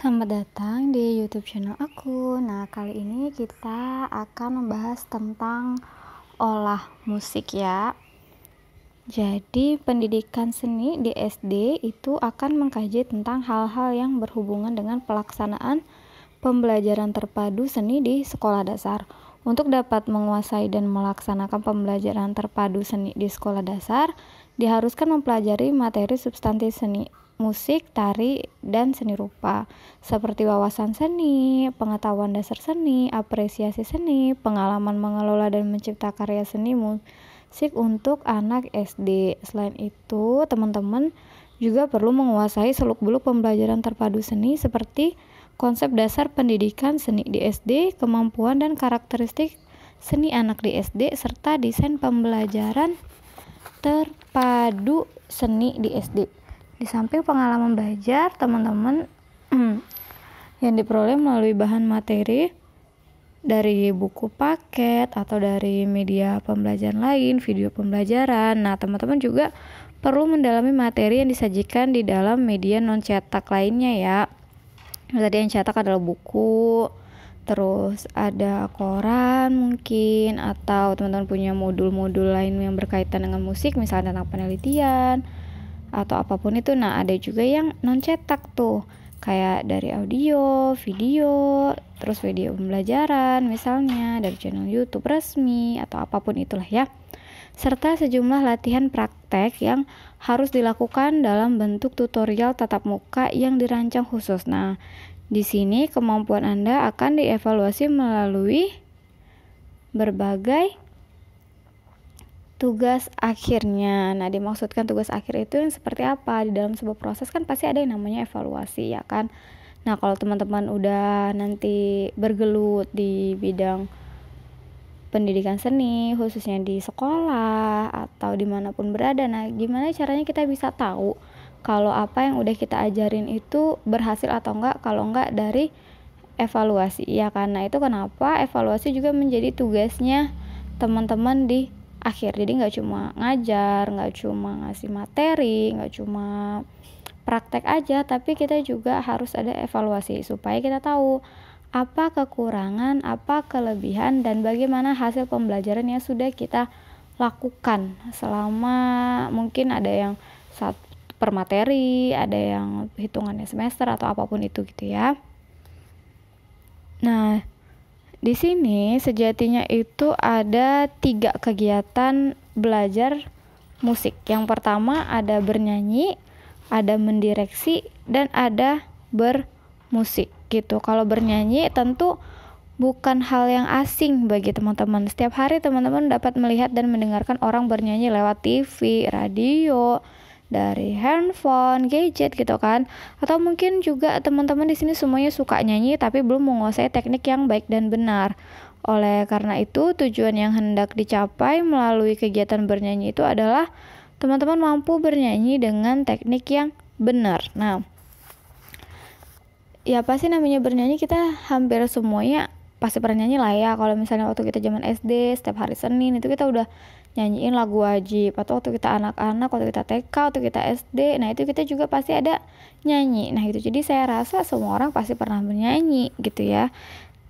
Selamat datang di YouTube channel aku. Nah, kali ini kita akan membahas tentang olah musik ya. Jadi, pendidikan seni di SD itu akan mengkaji tentang hal-hal yang berhubungan dengan pelaksanaan pembelajaran terpadu seni di sekolah dasar. Untuk dapat menguasai dan melaksanakan pembelajaran terpadu seni di sekolah dasar, diharuskan mempelajari materi substansi seni, musik, tari, dan seni rupa, seperti wawasan seni, pengetahuan dasar seni, apresiasi seni, pengalaman mengelola dan mencipta karya seni musik untuk anak SD. Selain itu, teman-teman juga perlu menguasai seluk-beluk pembelajaran terpadu seni seperti konsep dasar pendidikan seni di SD, kemampuan dan karakteristik seni anak di SD, serta desain pembelajaran terpadu seni di SD. Di samping pengalaman belajar, teman-teman yang diperoleh melalui bahan materi dari buku paket atau dari media pembelajaran lain, video pembelajaran. Nah, teman-teman juga perlu mendalami materi yang disajikan di dalam media non-cetak lainnya ya. Tadi yang cetak adalah buku, terus ada koran mungkin, atau teman-teman punya modul-modul lain yang berkaitan dengan musik, misalnya tentang penelitian atau apapun itu. Nah, ada juga yang non cetak tuh, kayak dari audio, video, terus video pembelajaran misalnya dari channel YouTube resmi atau apapun itulah ya, serta sejumlah latihan praktek yang harus dilakukan dalam bentuk tutorial tatap muka yang dirancang khusus. Nah, di sini kemampuan Anda akan dievaluasi melalui berbagai tugas akhirnya. Nah, dimaksudkan tugas akhir itu yang seperti apa? Di dalam sebuah proses kan pasti ada yang namanya evaluasi ya kan. Nah, kalau teman-teman udah nanti bergelut di bidang pendidikan seni, khususnya di sekolah atau dimanapun berada, nah gimana caranya kita bisa tahu kalau apa yang udah kita ajarin itu berhasil atau enggak? Kalau enggak, dari evaluasi ya. Karena itu kenapa evaluasi juga menjadi tugasnya teman-teman di akhir. Jadi nggak cuma ngajar, nggak cuma ngasih materi, nggak cuma praktek aja, tapi kita juga harus ada evaluasi supaya kita tahu apa kekurangan, apa kelebihan, dan bagaimana hasil pembelajaran yang sudah kita lakukan selama mungkin ada yang per materi, ada yang hitungannya semester atau apapun itu gitu ya. Nah, di sini sejatinya itu ada 3 kegiatan belajar musik. Yang pertama ada bernyanyi, ada mendireksi, dan ada bermusik gitu. Kalau bernyanyi tentu bukan hal yang asing bagi teman-teman. Setiap hari teman-teman dapat melihat dan mendengarkan orang bernyanyi lewat TV, radio, dari handphone, gadget gitu kan. Atau mungkin juga teman-teman di sini semuanya suka nyanyi tapi belum menguasai teknik yang baik dan benar. Oleh karena itu, tujuan yang hendak dicapai melalui kegiatan bernyanyi itu adalah teman-teman mampu bernyanyi dengan teknik yang benar. Nah, ya pasti namanya bernyanyi kita hampir semuanya pasti pernah nyanyi lah ya. Kalau misalnya waktu kita zaman SD, setiap hari Senin itu kita udah nyanyiin lagu wajib, atau waktu kita anak-anak, waktu kita TK, waktu kita SD, nah itu kita juga pasti ada nyanyi. Nah itu, jadi saya rasa semua orang pasti pernah bernyanyi gitu ya.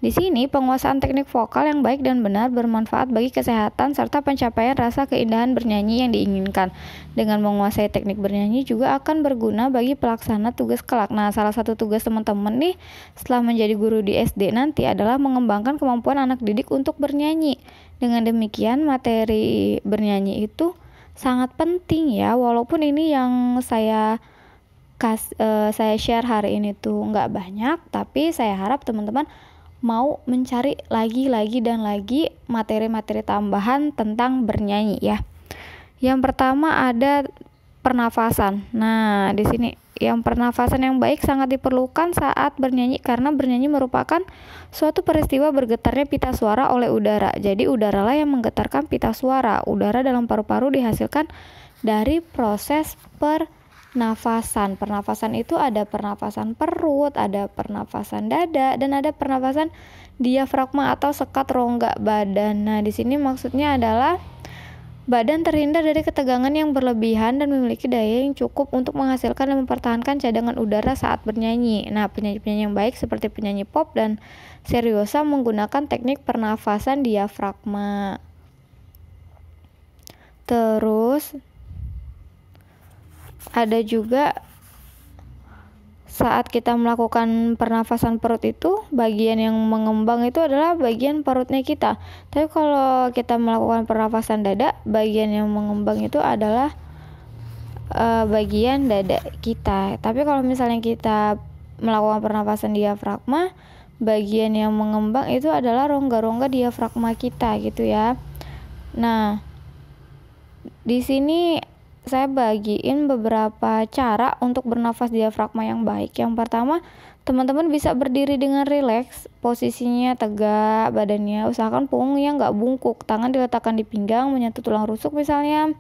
Di sini penguasaan teknik vokal yang baik dan benar bermanfaat bagi kesehatan serta pencapaian rasa keindahan bernyanyi yang diinginkan. Dengan menguasai teknik bernyanyi juga akan berguna bagi pelaksana tugas kelak. Nah, salah satu tugas teman-teman nih setelah menjadi guru di SD nanti adalah mengembangkan kemampuan anak didik untuk bernyanyi. Dengan demikian, materi bernyanyi itu sangat penting ya. Walaupun ini yang saya share hari ini tuh nggak banyak, tapi saya harap teman-teman mau mencari lagi dan lagi materi-materi tambahan tentang bernyanyi ya. Yang pertama ada pernafasan. Nah, di sini yang pernafasan yang baik sangat diperlukan saat bernyanyi karena bernyanyi merupakan suatu peristiwa bergetarnya pita suara oleh udara. Jadi udaralah yang menggetarkan pita suara. Udara dalam paru-paru dihasilkan dari proses pernafasan. Pernafasan itu ada pernafasan perut, ada pernafasan dada, dan ada pernafasan diafragma atau sekat rongga badan. Nah, di sini maksudnya adalah Badan terhindar dari ketegangan yang berlebihan dan memiliki daya yang cukup untuk menghasilkan dan mempertahankan cadangan udara saat bernyanyi. Nah, penyanyi-penyanyi yang baik seperti penyanyi pop dan seriosa menggunakan teknik pernafasan diafragma. Terus ada juga saat kita melakukan pernafasan perut itu, bagian yang mengembang itu adalah bagian perutnya kita. Tapi kalau kita melakukan pernafasan dada, bagian yang mengembang itu adalah bagian dada kita. Tapi kalau misalnya kita melakukan pernafasan diafragma, bagian yang mengembang itu adalah rongga-rongga diafragma kita gitu ya. Nah, di sini saya bagiin beberapa cara untuk bernafas diafragma yang baik. Yang pertama, teman-teman bisa berdiri dengan rileks, posisinya tegak, badannya usahakan punggungnya nggak bungkuk, tangan diletakkan di pinggang menyentuh tulang rusuk misalnya.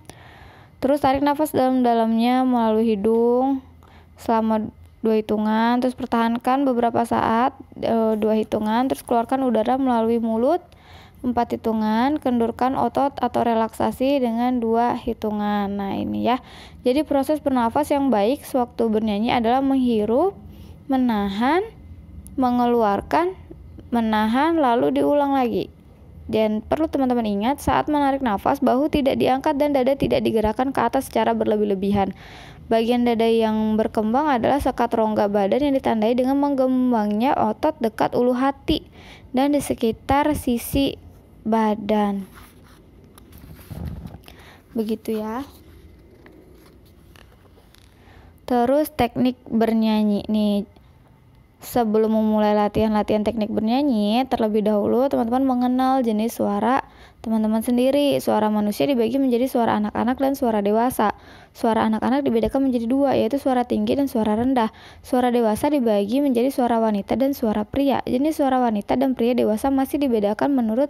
Terus tarik nafas dalam-dalamnya melalui hidung selama 2 hitungan, terus pertahankan beberapa saat 2 hitungan, terus keluarkan udara melalui mulut 4 hitungan, kendurkan otot atau relaksasi dengan 2 hitungan. Nah ini ya, jadi proses bernafas yang baik sewaktu bernyanyi adalah menghirup, menahan, mengeluarkan, menahan, lalu diulang lagi. Dan perlu teman-teman ingat, saat menarik nafas, bahu tidak diangkat dan dada tidak digerakkan ke atas secara berlebih-lebihan. Bagian dada yang berkembang adalah sekat rongga badan yang ditandai dengan mengembangnya otot dekat ulu hati dan di sekitar sisi badan. Begitu ya. Terus teknik bernyanyi nih. Sebelum memulai latihan teknik bernyanyi, terlebih dahulu teman-teman mengenal jenis suara teman-teman sendiri. Suara manusia dibagi menjadi suara anak-anak dan suara dewasa. Suara anak-anak dibedakan menjadi 2, yaitu suara tinggi dan suara rendah. Suara dewasa dibagi menjadi suara wanita dan suara pria. Jenis suara wanita dan pria dewasa masih dibedakan menurut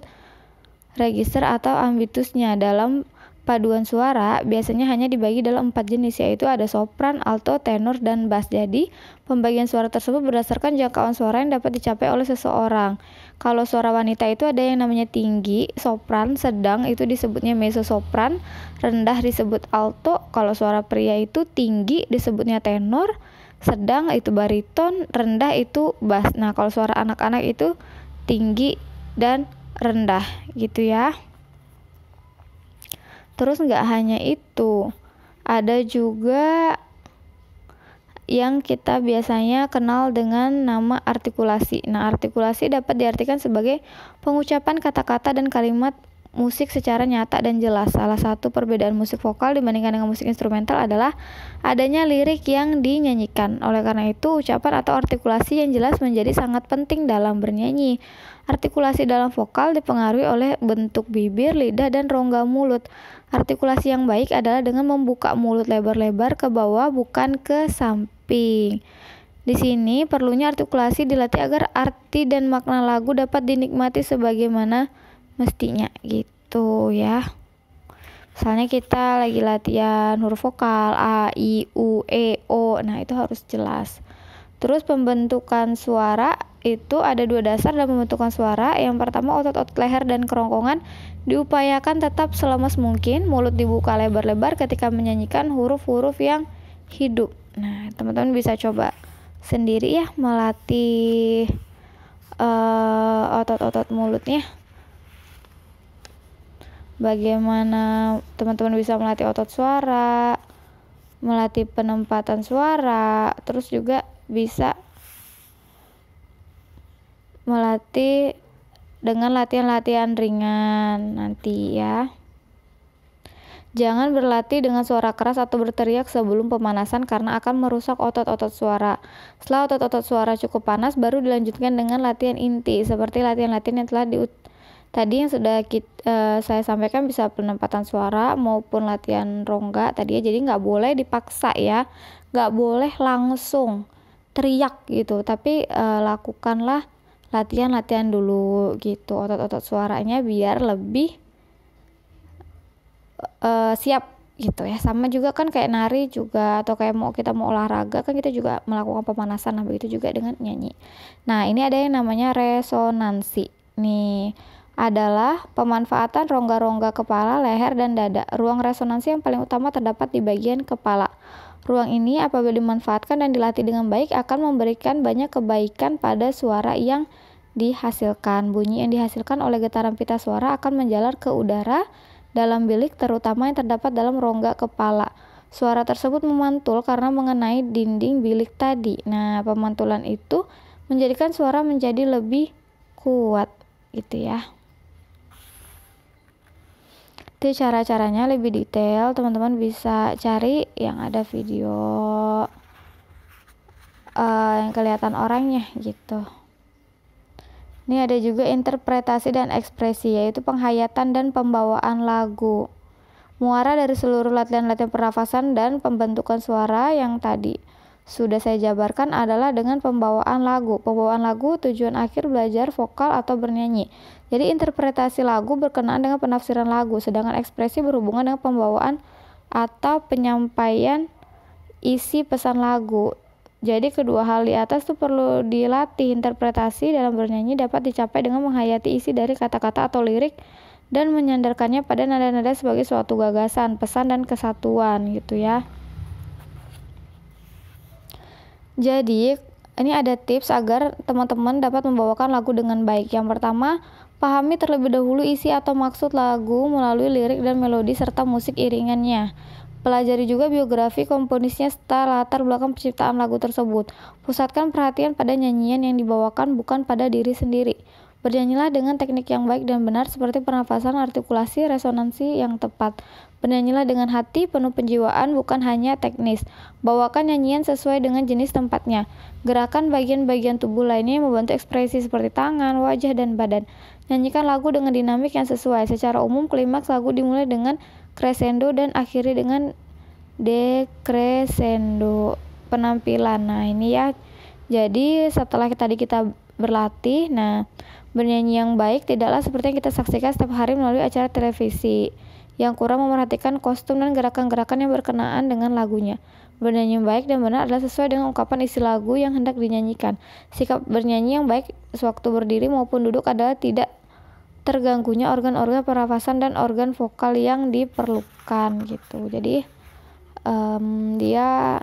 register atau ambitusnya. Dalam paduan suara biasanya hanya dibagi dalam 4 jenis, yaitu ada sopran, alto, tenor, dan bass. Jadi, pembagian suara tersebut berdasarkan jangkauan suara yang dapat dicapai oleh seseorang. Kalau suara wanita itu ada yang namanya tinggi, sopran, sedang itu disebutnya mezzo-sopran, rendah disebut alto. Kalau suara pria itu tinggi disebutnya tenor, sedang itu bariton, rendah itu bass. Nah, kalau suara anak-anak itu tinggi dan rendah gitu ya. Terus nggak hanya itu, ada juga yang kita biasanya kenal dengan nama artikulasi. Nah, artikulasi dapat diartikan sebagai pengucapan kata-kata dan kalimat musik secara nyata dan jelas. Salah satu perbedaan musik vokal dibandingkan dengan musik instrumental adalah adanya lirik yang dinyanyikan. Oleh karena itu, ucapan atau artikulasi yang jelas menjadi sangat penting dalam bernyanyi. Artikulasi dalam vokal dipengaruhi oleh bentuk bibir, lidah, dan rongga mulut. Artikulasi yang baik adalah dengan membuka mulut lebar-lebar ke bawah, bukan ke samping. Di sini perlunya artikulasi dilatih agar arti dan makna lagu dapat dinikmati sebagaimana mestinya gitu ya. Misalnya kita lagi latihan huruf vokal A, I, U, E, O. Nah, itu harus jelas. Terus pembentukan suara itu ada 2 dasar dalam pembentukan suara. Yang pertama, otot-otot leher dan kerongkongan diupayakan tetap selemas mungkin. Mulut dibuka lebar-lebar ketika menyanyikan huruf-huruf yang hidup. Nah, teman-teman bisa coba sendiri ya melatih otot-otot mulutnya. Bagaimana teman-teman bisa melatih otot suara, melatih penempatan suara, terus juga bisa melatih dengan latihan-latihan ringan nanti ya. Jangan berlatih dengan suara keras atau berteriak sebelum pemanasan karena akan merusak otot-otot suara. Setelah otot-otot suara cukup panas, baru dilanjutkan dengan latihan inti seperti latihan-latihan yang telah tadi yang sudah saya sampaikan, bisa penempatan suara maupun latihan rongga tadi ya. Jadi nggak boleh dipaksa ya, nggak boleh langsung teriak gitu, tapi lakukanlah latihan-latihan dulu gitu otot-otot suaranya biar lebih siap gitu ya. Sama juga kan kayak nari juga, atau kayak kita mau olahraga kan kita juga melakukan pemanasan. Nah, begitu juga dengan nyanyi. Nah, ini ada yang namanya resonansi nih. adalah pemanfaatan rongga-rongga kepala, leher, dan dada. Ruang resonansi yang paling utama terdapat di bagian kepala. Ruang ini apabila dimanfaatkan dan dilatih dengan baik akan memberikan banyak kebaikan pada suara yang dihasilkan. Bunyi yang dihasilkan oleh getaran pita suara akan menjalar ke udara dalam bilik, terutama yang terdapat dalam rongga kepala. Suara tersebut memantul karena mengenai dinding bilik tadi. Nah, pemantulan itu menjadikan suara menjadi lebih kuat gitu ya. Itu cara-caranya lebih detail, teman-teman bisa cari yang ada video yang kelihatan orangnya gitu. Ini ada juga interpretasi dan ekspresi, yaitu penghayatan dan pembawaan lagu. Muara dari seluruh latihan-latihan pernafasan dan pembentukan suara yang tadi sudah saya jabarkan adalah dengan pembawaan lagu. Pembawaan lagu tujuan akhir belajar vokal atau bernyanyi. Jadi interpretasi lagu berkenaan dengan penafsiran lagu, sedangkan ekspresi berhubungan dengan pembawaan atau penyampaian isi pesan lagu. Jadi kedua hal di atas itu perlu dilatih. Interpretasi dalam bernyanyi dapat dicapai dengan menghayati isi dari kata-kata atau lirik dan menyandarkannya pada nada-nada sebagai suatu gagasan, pesan, dan kesatuan gitu ya. Jadi ini ada tips agar teman-teman dapat membawakan lagu dengan baik. Yang pertama, pahami terlebih dahulu isi atau maksud lagu melalui lirik dan melodi serta musik iringannya. Pelajari juga biografi komponisnya serta latar belakang penciptaan lagu tersebut. Pusatkan perhatian pada nyanyian yang dibawakan, bukan pada diri sendiri. Bernyanyilah dengan teknik yang baik dan benar seperti pernafasan, artikulasi, resonansi yang tepat. Bernyanyilah dengan hati, penuh penjiwaan, bukan hanya teknis. Bawakan nyanyian sesuai dengan jenis tempatnya. Gerakan bagian-bagian tubuh lainnya yang membantu ekspresi seperti tangan, wajah, dan badan. Nyanyikan lagu dengan dinamik yang sesuai. Secara umum, klimaks lagu dimulai dengan crescendo dan akhiri dengan decrescendo. Penampilan. Nah, ini ya. Jadi setelah tadi kita berlatih, bernyanyi yang baik tidaklah seperti yang kita saksikan setiap hari melalui acara televisi yang kurang memerhatikan kostum dan gerakan-gerakan yang berkenaan dengan lagunya. Bernyanyi yang baik dan benar adalah sesuai dengan ungkapan isi lagu yang hendak dinyanyikan. Sikap bernyanyi yang baik sewaktu berdiri maupun duduk adalah tidak terganggunya organ-organ pernafasan dan organ vokal yang diperlukan gitu. Jadi dia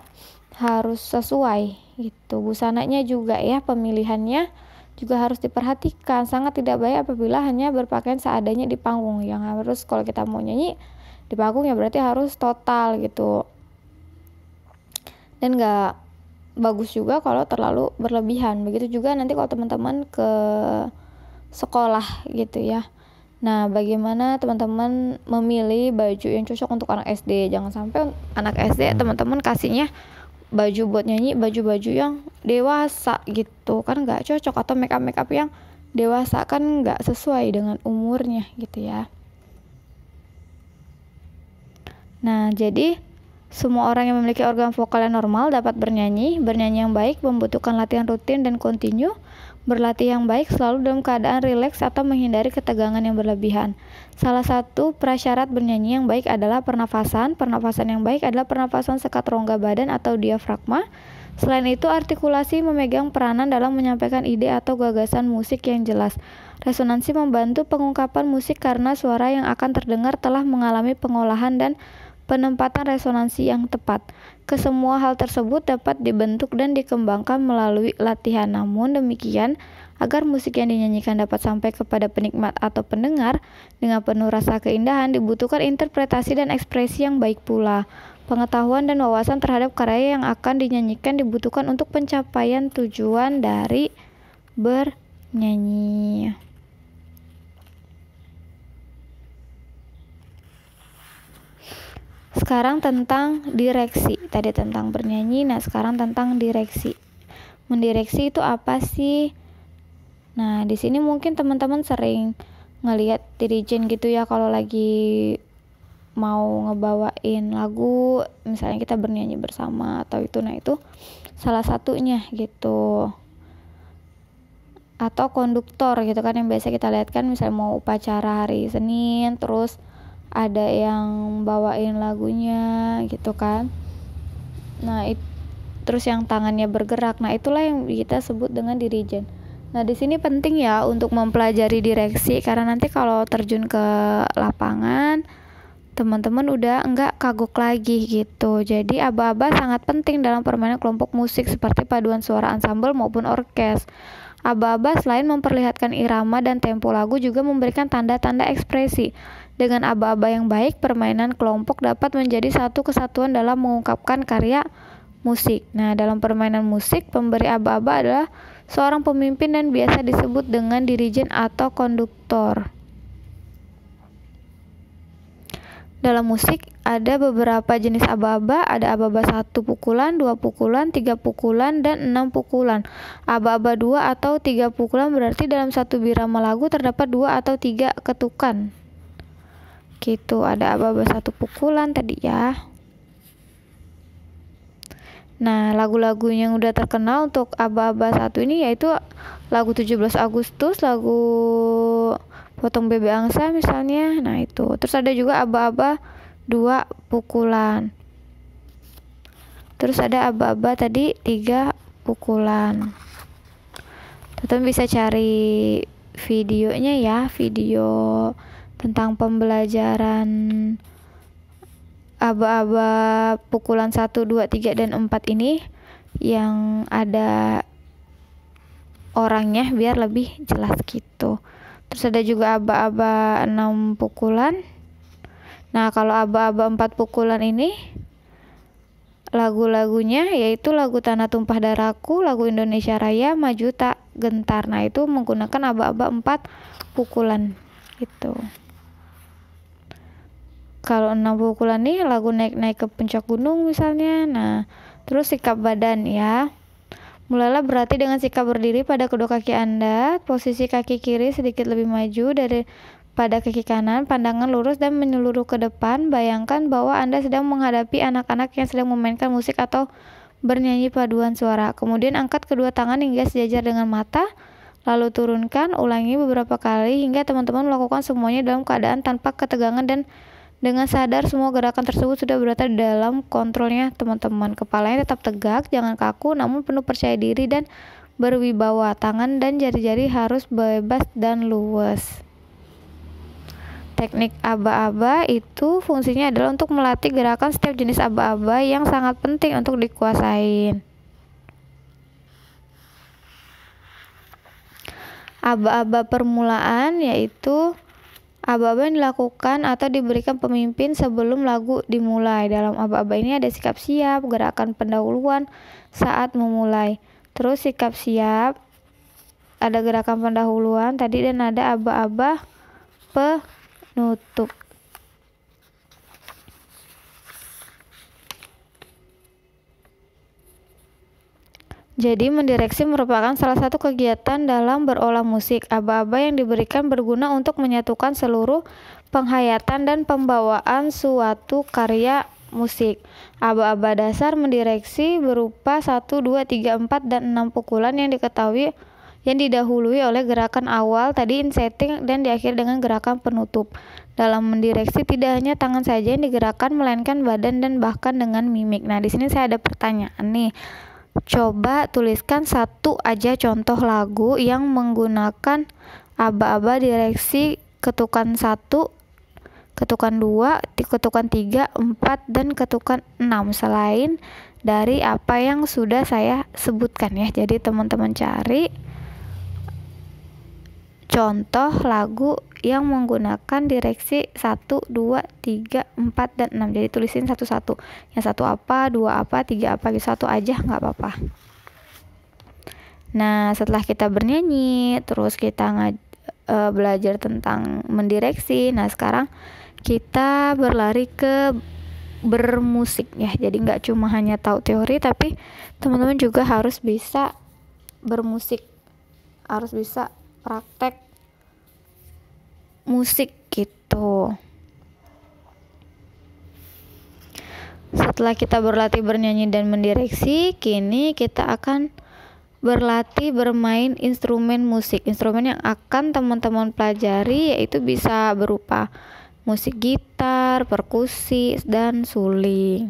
harus sesuai gitu. Busananya juga ya, pemilihannya juga harus diperhatikan. Sangat tidak baik apabila hanya berpakaian seadanya di panggung. Yang harus kalau kita mau nyanyi di panggung ya berarti harus total gitu. Dan gak bagus juga kalau terlalu berlebihan. Begitu juga nanti kalau teman-teman ke sekolah gitu ya. Nah, bagaimana teman-teman memilih baju yang cocok untuk anak SD? Jangan sampai anak SD teman-teman kasihnya baju buat nyanyi, baju-baju yang dewasa gitu kan nggak cocok, atau make up yang dewasa kan nggak sesuai dengan umurnya gitu ya. Nah, jadi semua orang yang memiliki organ vokal yang normal dapat bernyanyi. Bernyanyi yang baik membutuhkan latihan rutin dan kontinu. Berlatih yang baik selalu dalam keadaan rileks atau menghindari ketegangan yang berlebihan. Salah satu prasyarat bernyanyi yang baik adalah pernafasan. Pernafasan yang baik adalah pernafasan sekat rongga badan atau diafragma. Selain itu, artikulasi memegang peranan dalam menyampaikan ide atau gagasan musik yang jelas. Resonansi membantu pengungkapan musik karena suara yang akan terdengar telah mengalami pengolahan dan penempatan resonansi yang tepat. Kesemua hal tersebut dapat dibentuk dan dikembangkan melalui latihan. Namun demikian, agar musik yang dinyanyikan dapat sampai kepada penikmat atau pendengar dengan penuh rasa keindahan, dibutuhkan interpretasi dan ekspresi yang baik pula. Pengetahuan dan wawasan terhadap karya yang akan dinyanyikan dibutuhkan untuk pencapaian tujuan dari bernyanyi. Sekarang tentang direksi. Tadi tentang bernyanyi, nah sekarang tentang direksi. Mendireksi itu apa sih? Nah, di sini mungkin teman-teman sering ngelihat dirijen gitu ya, kalau lagi mau ngebawain lagu, misalnya kita bernyanyi bersama atau itu, nah itu salah satunya gitu. Atau konduktor gitu kan, yang biasa kita lihat kan, misalnya mau upacara hari Senin, terus ada yang bawain lagunya gitu kan. Nah, terus yang tangannya bergerak. Nah, itulah yang kita sebut dengan dirijen. Nah, di sini penting ya untuk mempelajari direksi, karena nanti kalau terjun ke lapangan, teman-teman udah enggak kagok lagi gitu. Jadi aba-aba sangat penting dalam permainan kelompok musik seperti paduan suara ansambel maupun orkes. Aba-aba selain memperlihatkan irama dan tempo lagu juga memberikan tanda-tanda ekspresi. Dengan aba-aba yang baik, permainan kelompok dapat menjadi satu kesatuan dalam mengungkapkan karya musik. Nah, dalam permainan musik, pemberi aba-aba adalah seorang pemimpin dan biasa disebut dengan dirijen atau konduktor. Dalam musik ada beberapa jenis aba-aba, ada aba-aba 1 pukulan, 2 pukulan, 3 pukulan, dan 6 pukulan. Aba-aba 2 atau 3 pukulan berarti dalam satu birama lagu terdapat 2 atau 3 ketukan. Gitu, ada aba-aba 1 pukulan tadi ya. Nah, lagu-lagu yang udah terkenal untuk aba-aba 1 ini yaitu lagu 17 Agustus, lagu Potong Bebek Angsa misalnya. Nah, itu. Terus ada juga aba-aba 2 pukulan. Terus ada aba-aba tadi 3 pukulan. Teman-teman bisa cari videonya ya, video tentang pembelajaran aba-aba pukulan 1, 2, 3, dan 4 ini yang ada orangnya biar lebih jelas gitu. Terus ada juga aba-aba 6 pukulan. Nah, kalau aba-aba 4 pukulan ini lagu-lagunya yaitu lagu Tanah Tumpah Darahku, lagu Indonesia Raya, Maju Tak Gentar. Nah, itu menggunakan aba-aba 4 pukulan gitu. Kalau 6 pukulan nih lagu Naik-Naik ke Puncak Gunung misalnya. Nah, terus sikap badan ya. Mulailah berarti dengan sikap berdiri pada kedua kaki Anda. Posisi kaki kiri sedikit lebih maju daripada kaki kanan. Pandangan lurus dan menyeluruh ke depan. Bayangkan bahwa Anda sedang menghadapi anak-anak yang sedang memainkan musik atau bernyanyi paduan suara. Kemudian angkat kedua tangan hingga sejajar dengan mata. Lalu turunkan, ulangi beberapa kali hingga teman-teman melakukan semuanya dalam keadaan tanpa ketegangan dan dengan sadar semua gerakan tersebut sudah berada dalam kontrolnya teman-teman. Kepalanya tetap tegak, jangan kaku, namun penuh percaya diri dan berwibawa. Tangan dan jari-jari harus bebas dan luwes. Teknik aba-aba itu fungsinya adalah untuk melatih gerakan setiap jenis aba-aba yang sangat penting untuk dikuasain. Aba-aba permulaan yaitu aba-aba yang dilakukan atau diberikan pemimpin sebelum lagu dimulai. Dalam aba-aba ini ada sikap siap, gerakan pendahuluan saat memulai. Terus sikap siap, ada gerakan pendahuluan tadi, dan ada aba-aba penutup. Jadi mendireksi merupakan salah satu kegiatan dalam berolah musik. Aba-aba yang diberikan berguna untuk menyatukan seluruh penghayatan dan pembawaan suatu karya musik. Aba-aba dasar mendireksi berupa 1, 2, 3, 4, dan 6 pukulan yang diketahui yang didahului oleh gerakan awal tadi insetting dan diakhiri dengan gerakan penutup. Dalam mendireksi tidak hanya tangan saja yang digerakkan melainkan badan dan bahkan dengan mimik. Nah, di sini saya ada pertanyaan nih. Coba tuliskan satu aja contoh lagu yang menggunakan aba-aba direksi ketukan 1, ketukan 2, ketukan 3, 4, dan ketukan 6 selain dari apa yang sudah saya sebutkan ya. Jadi teman-teman cari contoh lagu yang menggunakan direksi 1, 2, 3, 4, dan 6. Jadi tulisin satu-satu. Yang satu apa, dua apa, tiga apa, satu aja nggak apa-apa. Nah, setelah kita bernyanyi, terus kita belajar tentang mendireksi. Nah, sekarang kita berlari ke bermusik ya. Jadi nggak cuma hanya tahu teori, tapi teman-teman juga harus bisa bermusik, harus bisa praktek musik gitu. Setelah kita berlatih bernyanyi dan mendireksi, kini kita akan berlatih bermain instrumen musik. Instrumen yang akan teman-teman pelajari yaitu bisa berupa musik gitar, perkusi, dan suling.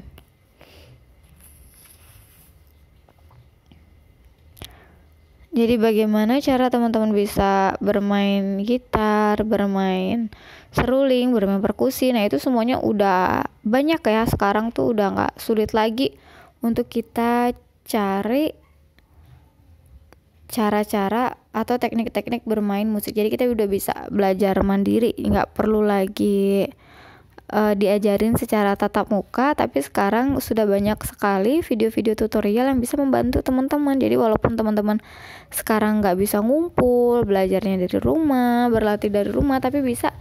Jadi bagaimana cara teman-teman bisa bermain gitar, bermain seruling, bermain perkusi. Nah itu semuanya udah banyak ya, sekarang tuh udah gak sulit lagi untuk kita cari cara-cara atau teknik-teknik bermain musik. Jadi kita udah bisa belajar mandiri, gak perlu lagi diajarin secara tatap muka, tapi sekarang sudah banyak sekali video-video tutorial yang bisa membantu teman-teman. Jadi walaupun teman-teman sekarang nggak bisa ngumpul, belajarnya dari rumah, berlatih dari rumah, tapi bisa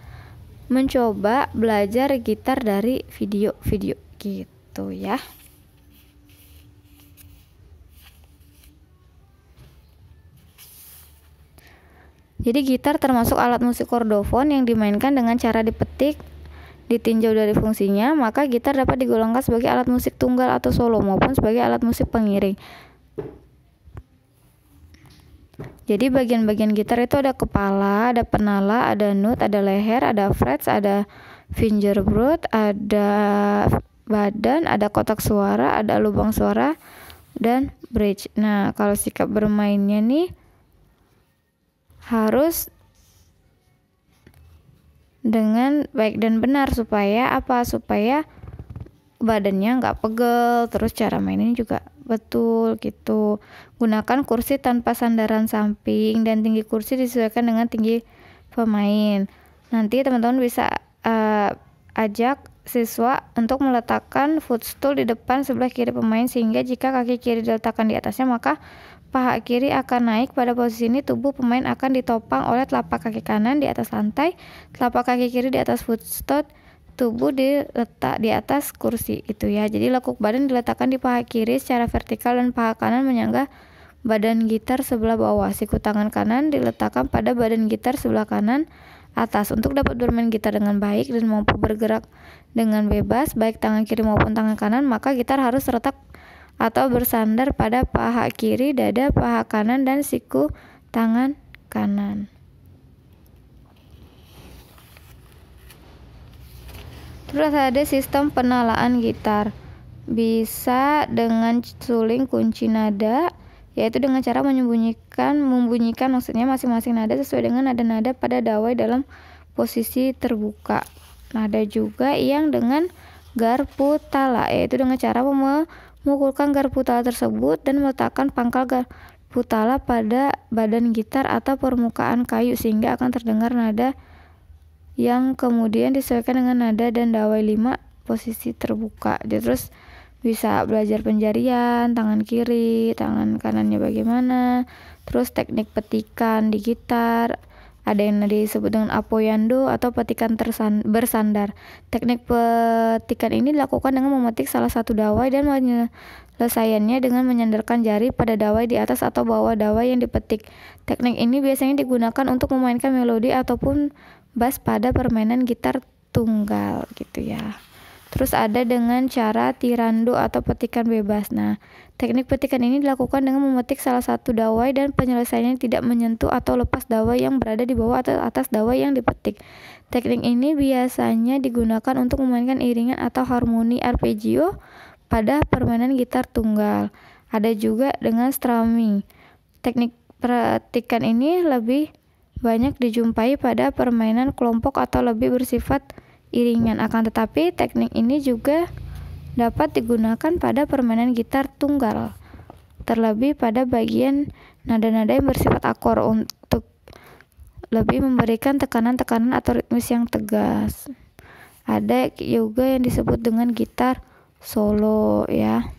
mencoba belajar gitar dari video-video gitu ya. Jadi gitar termasuk alat musik kordofon yang dimainkan dengan cara dipetik, ditinjau dari fungsinya, maka gitar dapat digolongkan sebagai alat musik tunggal atau solo maupun sebagai alat musik pengiring. Jadi bagian-bagian gitar itu ada kepala, ada penala, ada nut, ada leher, ada frets, ada fingerboard, ada badan, ada kotak suara, ada lubang suara, dan bridge. Nah, kalau sikap bermainnya nih harus dengan baik dan benar, supaya apa? Supaya badannya nggak pegel, terus cara mainnya juga betul gitu. Gunakan kursi tanpa sandaran samping dan tinggi kursi disesuaikan dengan tinggi pemain. Nanti teman-teman bisa ajak siswa untuk meletakkan footstool di depan sebelah kiri pemain, sehingga jika kaki kiri diletakkan di atasnya, maka paha kiri akan naik pada posisi ini. Tubuh pemain akan ditopang oleh telapak kaki kanan di atas lantai, telapak kaki kiri di atas footstool, tubuh diletak di atas kursi itu ya. Jadi lekuk badan diletakkan di paha kiri secara vertikal dan paha kanan menyangga badan gitar sebelah bawah. Siku tangan kanan diletakkan pada badan gitar sebelah kanan atas. Untuk dapat bermain gitar dengan baik dan mampu bergerak dengan bebas baik tangan kiri maupun tangan kanan, maka gitar harus terletak atau bersandar pada paha kiri, dada, paha kanan, dan siku tangan kanan. Terus ada sistem penalaan gitar. Bisa dengan suling kunci nada, yaitu dengan cara membunyikan maksudnya masing-masing nada sesuai dengan nada-nada pada dawai dalam posisi terbuka. Ada juga yang dengan garpu tala, yaitu dengan cara memukulkan garpu tala tersebut dan meletakkan pangkal garpu tala pada badan gitar atau permukaan kayu, sehingga akan terdengar nada yang kemudian disesuaikan dengan nada dan dawai 5 posisi terbuka. Jadi terus bisa belajar penjarian, tangan kiri, tangan kanannya bagaimana, terus teknik petikan di gitar. Ada yang disebut dengan apoyando atau petikan bersandar. Teknik petikan ini dilakukan dengan memetik salah satu dawai dan menyelesaikannya dengan menyandarkan jari pada dawai di atas atau bawah dawai yang dipetik. Teknik ini biasanya digunakan untuk memainkan melodi ataupun bass pada permainan gitar tunggal gitu ya. Terus ada dengan cara tirando atau petikan bebas. Nah, teknik petikan ini dilakukan dengan memetik salah satu dawai dan penyelesaiannya tidak menyentuh atau lepas dawai yang berada di bawah atau atas dawai yang dipetik. Teknik ini biasanya digunakan untuk memainkan iringan atau harmoni arpeggio pada permainan gitar tunggal. Ada juga dengan strumming. Teknik petikan ini lebih banyak dijumpai pada permainan kelompok atau lebih bersifat iringan. Akan tetapi teknik ini juga dapat digunakan pada permainan gitar tunggal, terlebih pada bagian nada-nada yang bersifat akor untuk lebih memberikan tekanan-tekanan atau ritmis yang tegas. Ada juga yang disebut dengan gitar solo ya.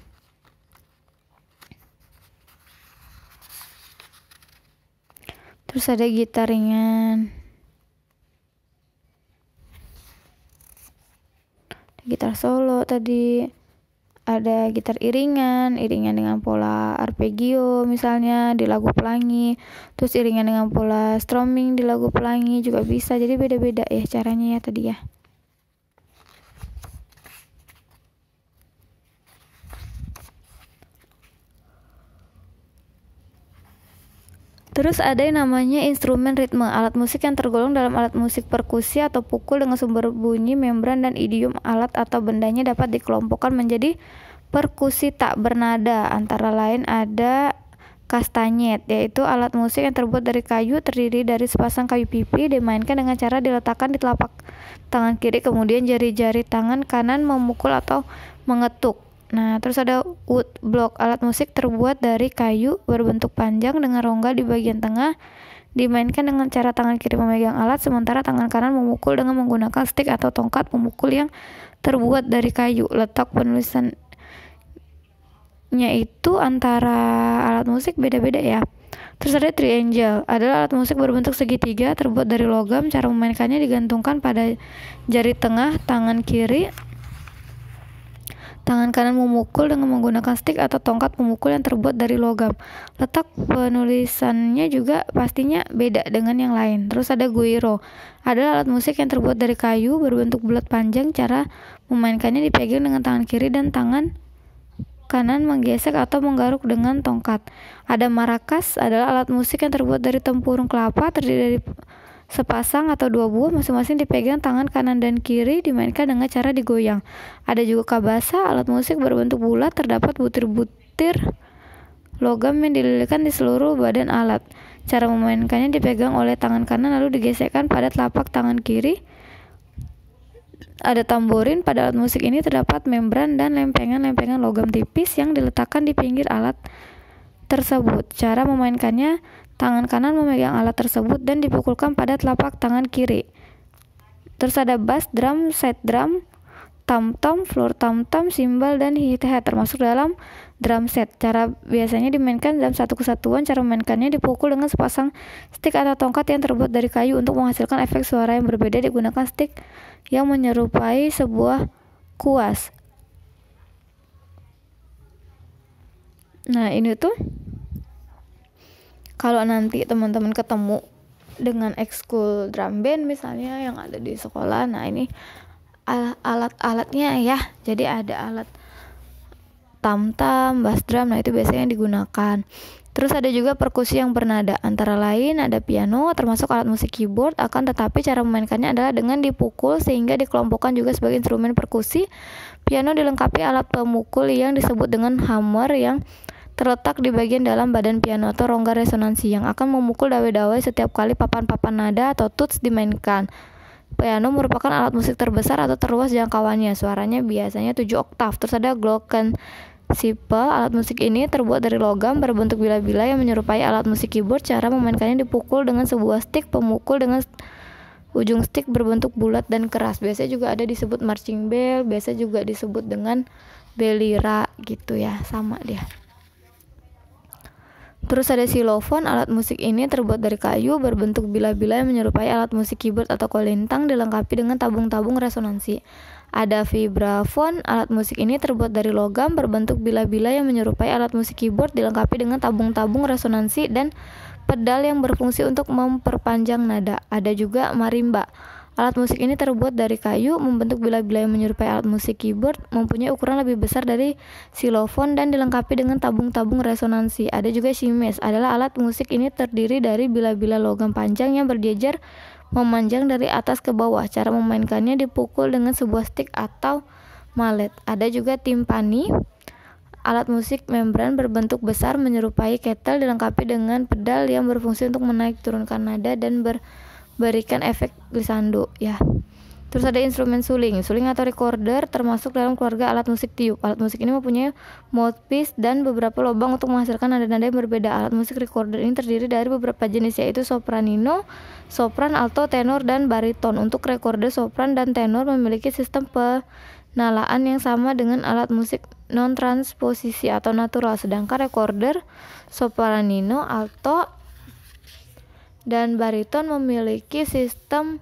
Terus ada gitar ringan, gitar solo tadi, ada gitar iringan dengan pola arpeggio misalnya di lagu pelangi, terus iringan dengan pola strumming di lagu pelangi juga bisa. Jadi beda-beda ya caranya ya tadi ya. Terus ada yang namanya instrumen ritme, alat musik yang tergolong dalam alat musik perkusi atau pukul dengan sumber bunyi, membran, dan idiom. Alat atau bendanya dapat dikelompokkan menjadi perkusi tak bernada, antara lain ada kastanyet, yaitu alat musik yang terbuat dari kayu, terdiri dari sepasang kayu pipi, dimainkan dengan cara diletakkan di telapak tangan kiri, kemudian jari-jari tangan kanan memukul atau mengetuk. Nah, terus ada woodblock, alat musik terbuat dari kayu berbentuk panjang dengan rongga di bagian tengah, dimainkan dengan cara tangan kiri memegang alat, sementara tangan kanan memukul dengan menggunakan stick atau tongkat pemukul yang terbuat dari kayu. Letak penulisannya itu antara alat musik beda-beda ya. Terus ada triangle, adalah alat musik berbentuk segitiga terbuat dari logam. Cara memainkannya digantungkan pada jari tengah tangan kiri. Tangan kanan memukul dengan menggunakan stick atau tongkat pemukul yang terbuat dari logam. Letak penulisannya juga pastinya beda dengan yang lain. Terus ada guiro, adalah alat musik yang terbuat dari kayu berbentuk bulat panjang. Cara memainkannya dipegang dengan tangan kiri dan tangan kanan menggesek atau menggaruk dengan tongkat. Ada maracas, adalah alat musik yang terbuat dari tempurung kelapa, terdiri dari sepasang atau dua buah, masing-masing dipegang tangan kanan dan kiri, dimainkan dengan cara digoyang. Ada juga kabasa, alat musik berbentuk bulat, terdapat butir-butir logam yang dililitkan di seluruh badan alat. Cara memainkannya dipegang oleh tangan kanan lalu digesekkan pada telapak tangan kiri. Ada tamborin, pada alat musik ini terdapat membran dan lempengan-lempengan logam tipis yang diletakkan di pinggir alat tersebut. Cara memainkannya, tangan kanan memegang alat tersebut dan dipukulkan pada telapak tangan kiri. Terus ada bass drum, set drum, tam-tom, floor tam-tom, simbal, dan hi-hat termasuk dalam drum set. Cara biasanya dimainkan dalam satu kesatuan. Cara memainkannya dipukul dengan sepasang stick atau tongkat yang terbuat dari kayu. Untuk menghasilkan efek suara yang berbeda digunakan stick yang menyerupai sebuah kuas. Nah, ini tuh kalau nanti teman-teman ketemu dengan ekskul drum band misalnya yang ada di sekolah, nah ini alat-alatnya ya. Jadi ada alat tam-tam, bass drum, nah itu biasanya digunakan. Terus ada juga perkusi yang bernada, antara lain ada piano, termasuk alat musik keyboard, akan tetapi cara memainkannya adalah dengan dipukul sehingga dikelompokkan juga sebagai instrumen perkusi. Piano dilengkapi alat pemukul yang disebut dengan hammer yang terletak di bagian dalam badan piano atau rongga resonansi yang akan memukul dawai-dawai setiap kali papan-papan nada atau tuts dimainkan. Piano merupakan alat musik terbesar atau terluas jangkauannya, suaranya biasanya 7 oktav. Terus ada glockenspiel, alat musik ini terbuat dari logam berbentuk bila-bila yang menyerupai alat musik keyboard. Cara memainkannya dipukul dengan sebuah stick pemukul dengan ujung stick berbentuk bulat dan keras. Biasanya juga ada disebut marching bell, biasa juga disebut dengan belira gitu ya, sama dia. Terus ada xylophone, alat musik ini terbuat dari kayu berbentuk bila-bila yang menyerupai alat musik keyboard atau kolintang, dilengkapi dengan tabung-tabung resonansi. Ada vibraphone, alat musik ini terbuat dari logam berbentuk bila-bila yang menyerupai alat musik keyboard, dilengkapi dengan tabung-tabung resonansi dan pedal yang berfungsi untuk memperpanjang nada. Ada juga marimba. Alat musik ini terbuat dari kayu, membentuk bila-bila yang menyerupai alat musik keyboard, mempunyai ukuran lebih besar dari xylophone dan dilengkapi dengan tabung-tabung resonansi. Ada juga shimes, adalah alat musik ini terdiri dari bila-bila logam panjang yang berjejer memanjang dari atas ke bawah. Cara memainkannya dipukul dengan sebuah stick atau mallet. Ada juga timpani, alat musik membran berbentuk besar menyerupai kettle, dilengkapi dengan pedal yang berfungsi untuk menaik turunkan nada dan berikan efek glissando ya. Terus ada instrumen suling. Suling atau recorder termasuk dalam keluarga alat musik tiup. Alat musik ini mempunyai mouthpiece dan beberapa lubang untuk menghasilkan nada-nada yang berbeda. Alat musik recorder ini terdiri dari beberapa jenis, yaitu sopranino, sopran, alto, tenor, dan bariton. Untuk recorder sopran dan tenor memiliki sistem penalaan yang sama dengan alat musik non-transposisi atau natural. Sedangkan recorder sopranino, alto, dan bariton memiliki sistem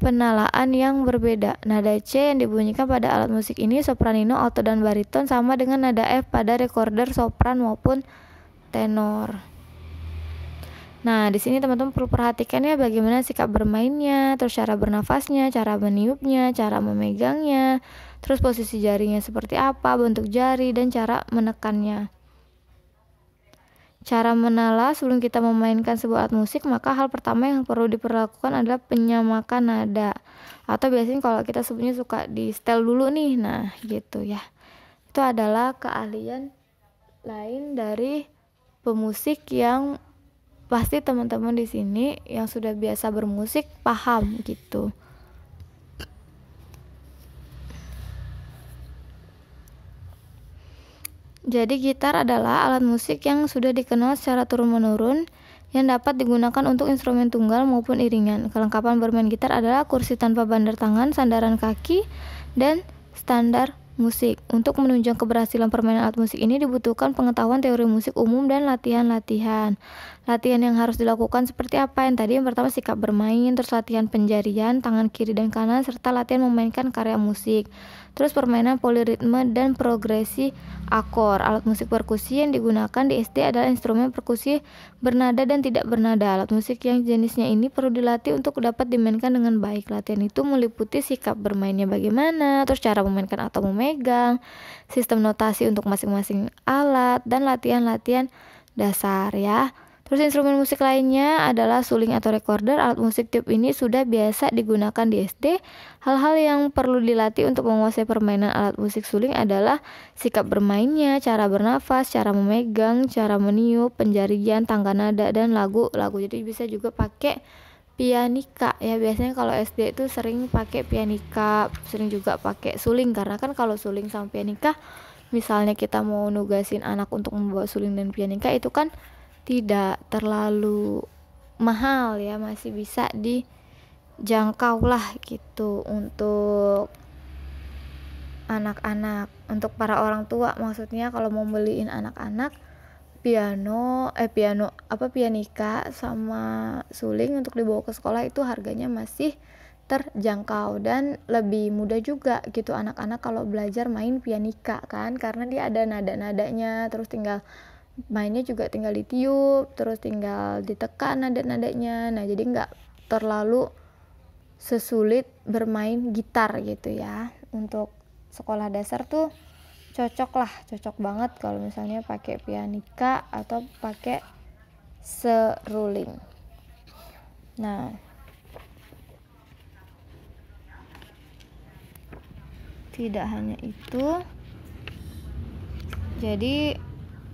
penalaan yang berbeda. Nada C yang dibunyikan pada alat musik ini, sopranino, alto, dan bariton, sama dengan nada F pada recorder sopran maupun tenor. Nah, di sini teman-teman perlu perhatikan ya bagaimana sikap bermainnya, terus cara bernafasnya, cara meniupnya, cara memegangnya, terus posisi jarinya seperti apa, bentuk jari, dan cara menekannya. Cara menala sebelum kita memainkan sebuah alat musik, maka hal pertama yang perlu diperlakukan adalah penyamakan nada. Atau biasanya kalau kita sebutnya suka di setel dulu nih, nah gitu ya. Itu adalah keahlian lain dari pemusik yang pasti teman-teman di sini yang sudah biasa bermusik paham gitu. Jadi gitar adalah alat musik yang sudah dikenal secara turun-menurun yang dapat digunakan untuk instrumen tunggal maupun iringan. Kelengkapan bermain gitar adalah kursi tanpa bandar tangan, sandaran kaki, dan standar musik. Untuk menunjang keberhasilan permainan alat musik ini dibutuhkan pengetahuan teori musik umum dan latihan-latihan. Latihan yang harus dilakukan seperti apa? Yang pertama sikap bermain, terus latihan penjarian, tangan kiri dan kanan, serta latihan memainkan karya musik. Terus permainan poliritme dan progresi akor. Alat musik perkusi yang digunakan di SD adalah instrumen perkusi bernada dan tidak bernada. Alat musik yang jenisnya ini perlu dilatih untuk dapat dimainkan dengan baik. Latihan itu meliputi sikap bermainnya bagaimana, terus cara memainkan atau memegang, sistem notasi untuk masing-masing alat, dan latihan-latihan dasar ya. Terus instrumen musik lainnya adalah suling atau recorder. Alat musik tiup ini sudah biasa digunakan di SD. Hal-hal yang perlu dilatih untuk menguasai permainan alat musik suling adalah sikap bermainnya, cara bernafas, cara memegang, cara meniup, penjarian, tangga nada, dan lagu-lagu. Jadi bisa juga pakai pianika ya. Biasanya kalau SD itu sering pakai pianika, sering juga pakai suling, karena kan kalau suling sama pianika, misalnya kita mau nugasin anak untuk membawa suling dan pianika, itu kan tidak terlalu mahal ya, masih bisa dijangkau lah gitu untuk anak-anak. Untuk para orang tua maksudnya, kalau mau beliin anak-anak pianika sama suling untuk dibawa ke sekolah, itu harganya masih terjangkau dan lebih mudah juga gitu anak-anak kalau belajar main pianika kan, karena dia ada nada-nadanya, terus mainnya juga tinggal ditiup, terus tinggal ditekan nada-nadanya. Nah, jadi nggak terlalu sesulit bermain gitar gitu ya. Untuk sekolah dasar tuh cocok banget kalau misalnya pakai pianika atau pakai seruling. Nah, tidak hanya itu, jadi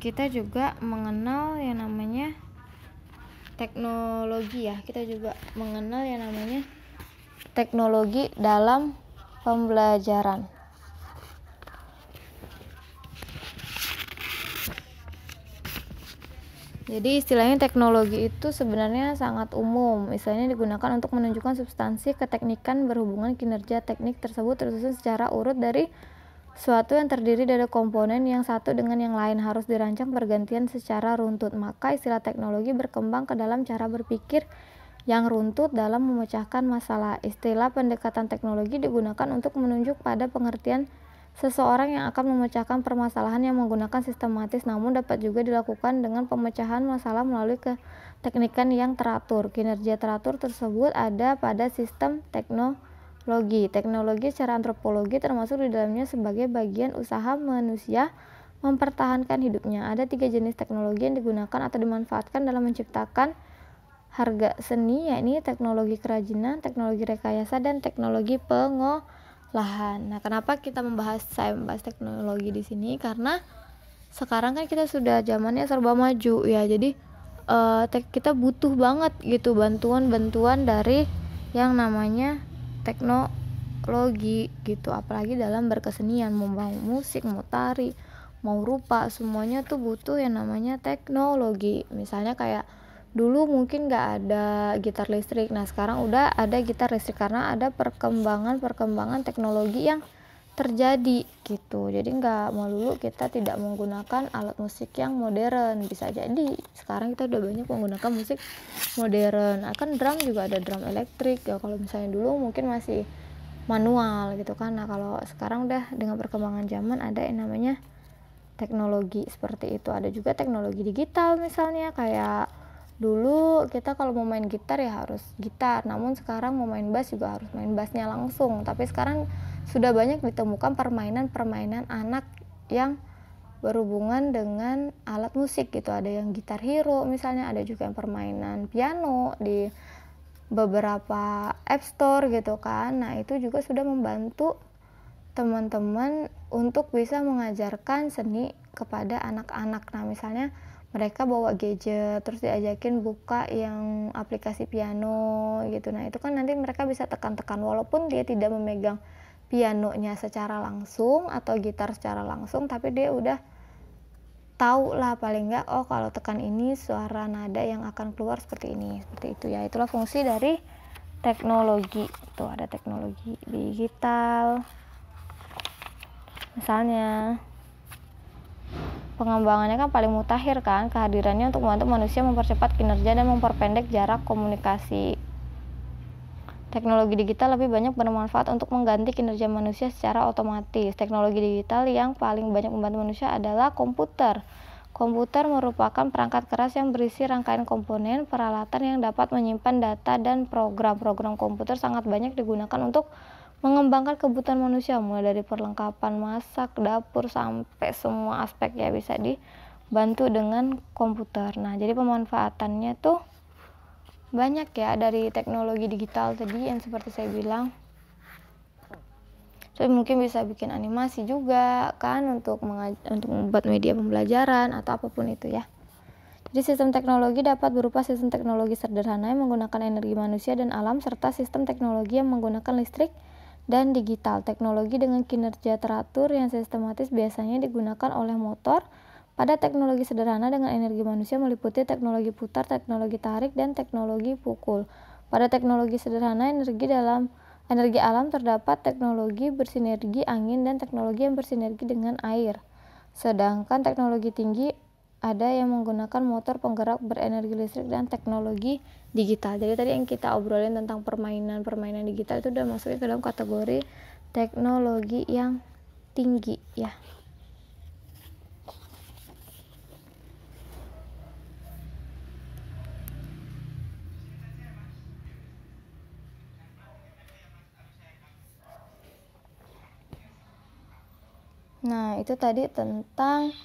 kita juga mengenal yang namanya teknologi ya. Kita juga mengenal yang namanya teknologi dalam pembelajaran. Jadi istilahnya teknologi itu sebenarnya sangat umum. Misalnya digunakan untuk menunjukkan substansi keteknikan berhubungan kinerja teknik tersebut tersusun secara urut dari suatu yang terdiri dari komponen yang satu dengan yang lain, harus dirancang bergantian secara runtut. Maka istilah teknologi berkembang ke dalam cara berpikir yang runtut dalam memecahkan masalah. Istilah pendekatan teknologi digunakan untuk menunjuk pada pengertian seseorang yang akan memecahkan permasalahan yang menggunakan sistematis, namun dapat juga dilakukan dengan pemecahan masalah melalui keteknikan yang teratur. Kinerja teratur tersebut ada pada sistem teknologi. Teknologi secara antropologi termasuk di dalamnya sebagai bagian usaha manusia mempertahankan hidupnya. Ada 3 jenis teknologi yang digunakan atau dimanfaatkan dalam menciptakan harga seni, yakni teknologi kerajinan, teknologi rekayasa, dan teknologi pengolahan. Nah, kenapa saya membahas teknologi di sini? Karena sekarang kan kita sudah zamannya serba maju ya. Jadi kita butuh banget gitu bantuan dari yang namanya teknologi gitu, apalagi dalam berkesenian, mau musik, mau tari, mau rupa, semuanya tuh butuh yang namanya teknologi. Misalnya kayak dulu mungkin nggak ada gitar listrik, nah sekarang udah ada gitar listrik karena ada perkembangan teknologi yang terjadi gitu. Jadi nggak melulu kita tidak menggunakan alat musik yang modern, bisa jadi sekarang kita udah banyak menggunakan musik modern. Kan drum juga ada drum elektrik ya, kalau misalnya dulu mungkin masih manual gitu kan. Nah, kalau sekarang udah dengan perkembangan zaman ada yang namanya teknologi seperti itu. Ada juga teknologi digital, misalnya kayak dulu kita kalau mau main gitar ya harus gitar, namun sekarang mau main bass juga harus main bassnya langsung. Tapi sekarang sudah banyak ditemukan permainan anak yang berhubungan dengan alat musik gitu. Ada yang gitar hero misalnya, ada juga yang permainan piano di beberapa app store gitu kan. Nah, itu juga sudah membantu teman-teman untuk bisa mengajarkan seni kepada anak-anak. Nah, misalnya mereka bawa gadget terus diajakin buka yang aplikasi piano gitu. Nah itu kan nanti mereka bisa tekan-tekan walaupun dia tidak memegang pianonya secara langsung atau gitar secara langsung, tapi dia udah tahu lah paling enggak, oh kalau tekan ini suara nada yang akan keluar seperti ini, seperti itu ya. Itulah fungsi dari teknologi. Tuh ada teknologi digital. Misalnya pengembangannya kan paling mutakhir kan, kehadirannya untuk membantu manusia mempercepat kinerja dan memperpendek jarak komunikasi. Teknologi digital lebih banyak bermanfaat untuk mengganti kinerja manusia secara otomatis. Teknologi digital yang paling banyak membantu manusia adalah komputer. Komputer merupakan perangkat keras yang berisi rangkaian komponen, peralatan yang dapat menyimpan data, dan program-program komputer sangat banyak digunakan untuk mengembangkan kebutuhan manusia, mulai dari perlengkapan masak, dapur, sampai semua aspek ya bisa dibantu dengan komputer. Nah, jadi pemanfaatannya tuh banyak ya dari teknologi digital tadi yang seperti saya bilang. So, mungkin bisa bikin animasi juga kan untuk membuat media pembelajaran atau apapun itu ya. Jadi sistem teknologi dapat berupa sistem teknologi sederhana yang menggunakan energi manusia dan alam, serta sistem teknologi yang menggunakan listrik dan digital. Teknologi dengan kinerja teratur yang sistematis biasanya digunakan oleh motor. Pada teknologi sederhana dengan energi manusia meliputi teknologi putar, teknologi tarik, dan teknologi pukul. Pada teknologi sederhana energi alam terdapat teknologi bersinergi angin dan teknologi yang bersinergi dengan air. Sedangkan teknologi tinggi ada yang menggunakan motor penggerak berenergi listrik dan teknologi digital. Jadi tadi yang kita obrolin tentang permainan digital itu udah masuknya ke dalam kategori teknologi yang tinggi ya. Nah, itu tadi tentang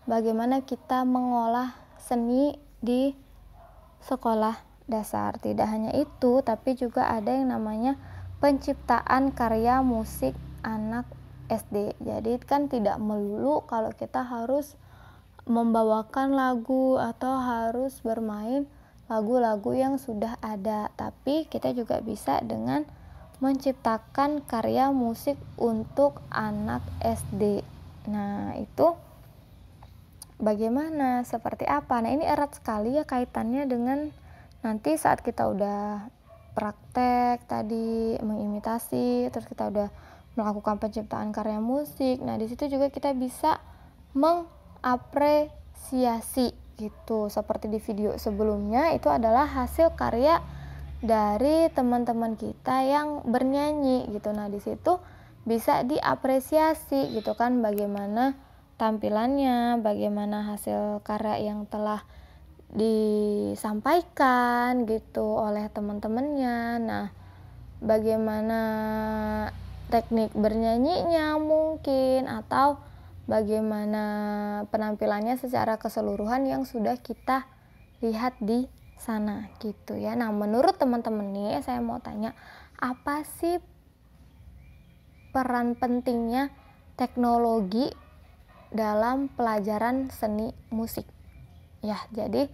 bagaimana kita mengolah seni di sekolah dasar. Tidak hanya itu, tapi juga ada yang namanya penciptaan karya musik anak SD. Jadi kan tidak melulu kalau kita harus membawakan lagu atau harus bermain lagu-lagu yang sudah ada, tapi kita juga bisa dengan menciptakan karya musik untuk anak SD. Nah, itu bagaimana, seperti apa? Nah, ini erat sekali ya kaitannya dengan nanti saat kita udah praktek tadi, mengimitasi, terus kita udah melakukan penciptaan karya musik. Nah, di situ juga kita bisa mengapresiasi gitu. Seperti di video sebelumnya, itu adalah hasil karya dari teman-teman kita yang bernyanyi gitu. Nah, di situ bisa diapresiasi gitu kan, bagaimana tampilannya, bagaimana hasil karya yang telah disampaikan gitu oleh teman-temannya. Nah, bagaimana teknik bernyanyinya mungkin, atau bagaimana penampilannya secara keseluruhan yang sudah kita lihat di sana gitu ya. Nah, menurut teman-teman nih, saya mau tanya, apa sih peran pentingnya teknologi dalam pelajaran seni musik? Ya, jadi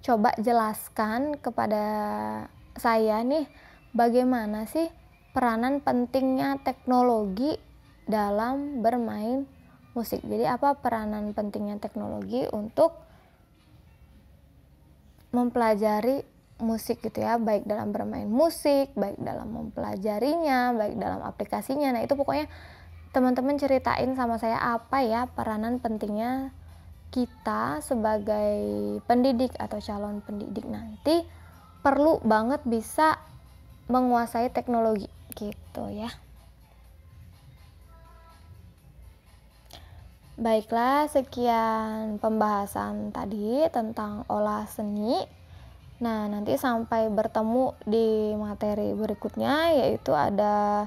coba jelaskan kepada saya nih, bagaimana sih peranan pentingnya teknologi dalam bermain musik. Jadi apa peranan pentingnya teknologi untuk mempelajari musik gitu ya, baik dalam bermain musik, baik dalam mempelajarinya, baik dalam aplikasinya. Nah, itu pokoknya teman-teman ceritain sama saya apa ya peranan pentingnya kita sebagai pendidik atau calon pendidik nanti perlu banget bisa menguasai teknologi gitu ya. Baiklah, sekian pembahasan tadi tentang olah seni. Nah, nanti sampai bertemu di materi berikutnya, yaitu ada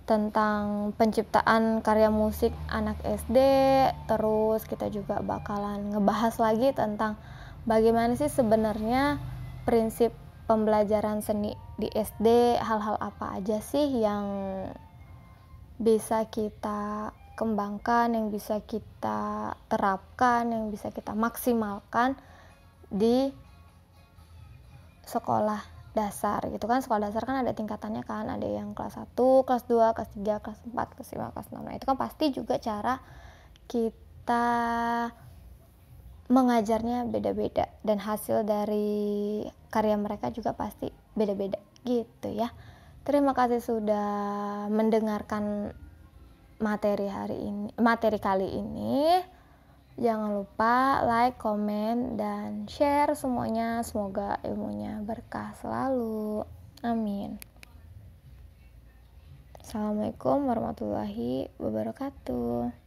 tentang penciptaan karya musik anak SD. Terus kita juga bakalan ngebahas lagi tentang bagaimana sih sebenarnya prinsip pembelajaran seni di SD, hal-hal apa aja sih yang bisa kita kembangkan, yang bisa kita terapkan, yang bisa kita maksimalkan di sekolah dasar gitu kan. Sekolah dasar kan ada tingkatannya kan, ada yang kelas 1, kelas 2, kelas 3, kelas 4, kelas 5, kelas 6. Nah itu kan pasti juga cara kita mengajarnya beda-beda, dan hasil dari karya mereka juga pasti beda-beda gitu ya. Terima kasih sudah mendengarkan materi kali ini. Jangan lupa like, komen, dan share semuanya. Semoga ilmunya berkah selalu. Amin. Assalamualaikum warahmatullahi wabarakatuh.